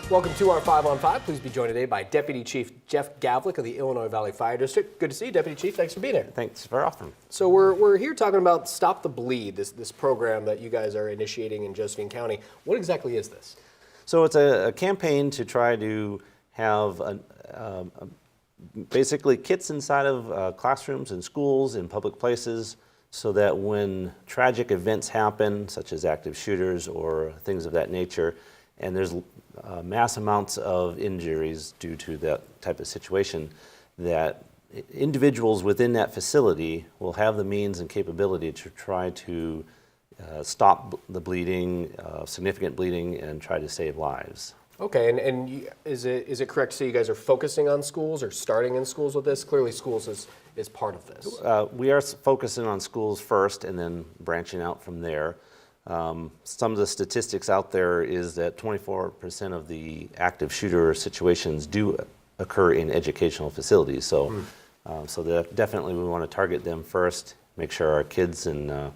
Welcome to our 5 on 5. Please be joined today by Deputy Chief Jeff Gavlik of the Illinois Valley Fire District. Good to see you, Deputy Chief. Thanks for being here. Thanks for offering. So we're here talking about Stop the Bleed, this program that you guys are initiating in Josephine County. What exactly is this? So it's a campaign to try to have basically kits inside of classrooms and schools in public places, so that when tragic events happen, such as active shooters or things of that nature, and there's mass amounts of injuries due to that type of situation, that individuals within that facility will have the means and capability to try to stop the bleeding, significant bleeding, and try to save lives. Okay, and is it correct to say you guys are focusing on schools or starting in schools with this? Clearly schools is part of this. We are focusing on schools first and then branching out from there. Some of the statistics out there is that 24% of the active shooter situations do occur in educational facilities. So, so that definitely we want to target them first, make sure our kids and are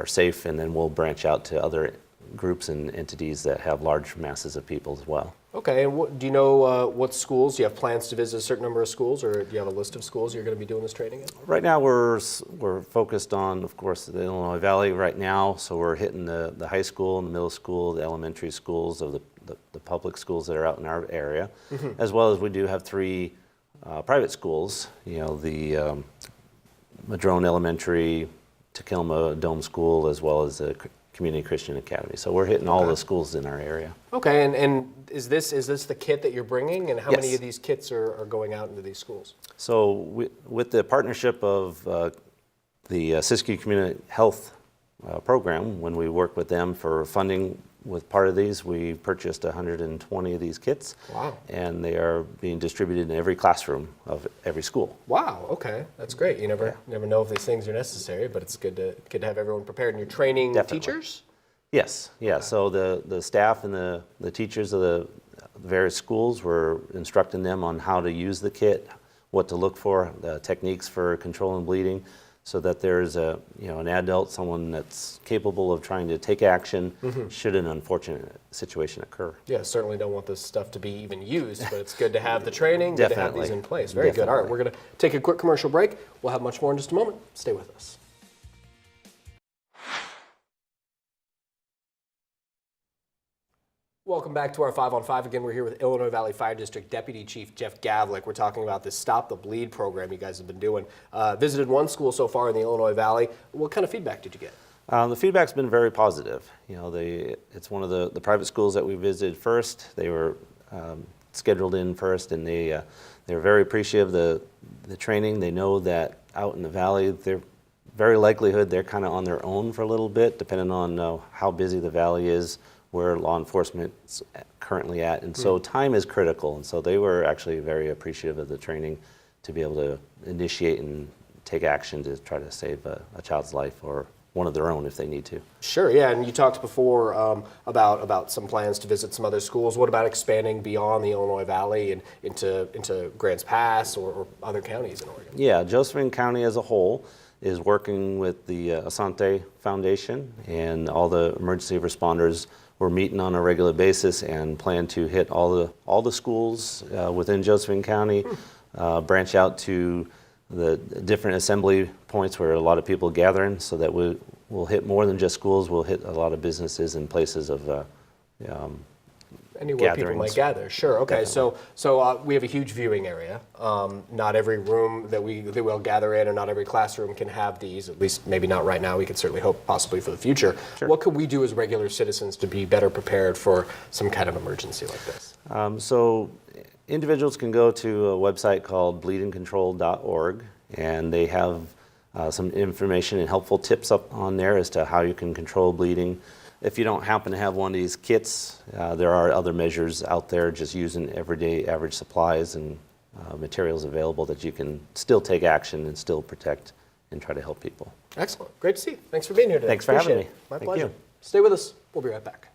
safe, and then we'll branch out to other groups and entities that have large masses of people as well. Okay, and do you know what schools? Do you have plans to visit a certain number of schools, or do you have a list of schools you're going to be doing this training in? Right now we're focused on, of course, the Illinois Valley right now, so we're hitting the high school and the middle school, the elementary schools of the public schools that are out in our area, as well as we do have 3 private schools, the Madrone Elementary, Takilma Dome School, as well as the Community Christian Academy. So we're hitting all the schools in our area. Okay, and is this the kit that you're bringing, and how many of these kits are going out into these schools? So with the partnership of the Siskiyou Community Health Program, when we work with them for funding with part of these, we purchased 120 of these kits. Wow. And they are being distributed in every classroom of every school. Wow, okay, that's great. You never know if these things are necessary, but it's good to have everyone prepared. And you're training teachers? Yes, yeah. Okay. So the staff and the teachers of the various schools, were instructing them on how to use the kit, what to look for, the techniques for controlling bleeding, so that there's an adult, someone that's capable of trying to take action should an unfortunate situation occur. Yeah, certainly don't want this stuff to be even used, but it's good to have the training, good to have these in place. Very good. All right, we're going to take a quick commercial break. We'll have much more in just a moment. Stay with us. Welcome back to our 5 on 5. Again, we're here with Illinois Valley Fire District Deputy Chief Jeff Gavlik. We're talking about this Stop the Bleed program you guys have been doing. Visited one school so far in the Illinois Valley. What kind of feedback did you get? The feedback's been very positive. It's one of the private schools that we visited first. They were scheduled in first, and they're very appreciative of the training. They know that out in the valley, they're very likelihood they're kind of on their own for a little bit, depending on how busy the valley is, where law enforcement's currently at, and so time is critical, and so they were actually very appreciative of the training to be able to initiate and take action to try to save a child's life or one of their own if they need to. Sure, yeah, and you talked before about some plans to visit some other schools. What about expanding beyond the Illinois Valley and into Grants Pass or other counties in Oregon? Yeah, Josephine County as a whole is working with the Asante Foundation and all the emergency responders. We're meeting on a regular basis and plan to hit all the schools within Josephine County, branch out to the different assembly points where a lot of people gather in, so that we'll hit more than just schools. We'll hit a lot of businesses and places of anywhere people might gather. Sure. Okay. Definitely. So we have a huge viewing area. Not every room that we'll gather in, or not every classroom can have these. At least maybe not right now. We could certainly hope possibly for the future. Sure. What could we do as regular citizens to be better prepared for some kind of emergency like this? So individuals can go to a website called bleedandcontrol.org, and they have some information and helpful tips up on there as to how you can control bleeding. If you don't happen to have one of these kits, there are other measures out there, just using everyday average supplies and materials available, that you can still take action and still protect and try to help people. Excellent. Great to see you. Thanks for being here today. Thanks for having me. My pleasure. Stay with us. We'll be right back.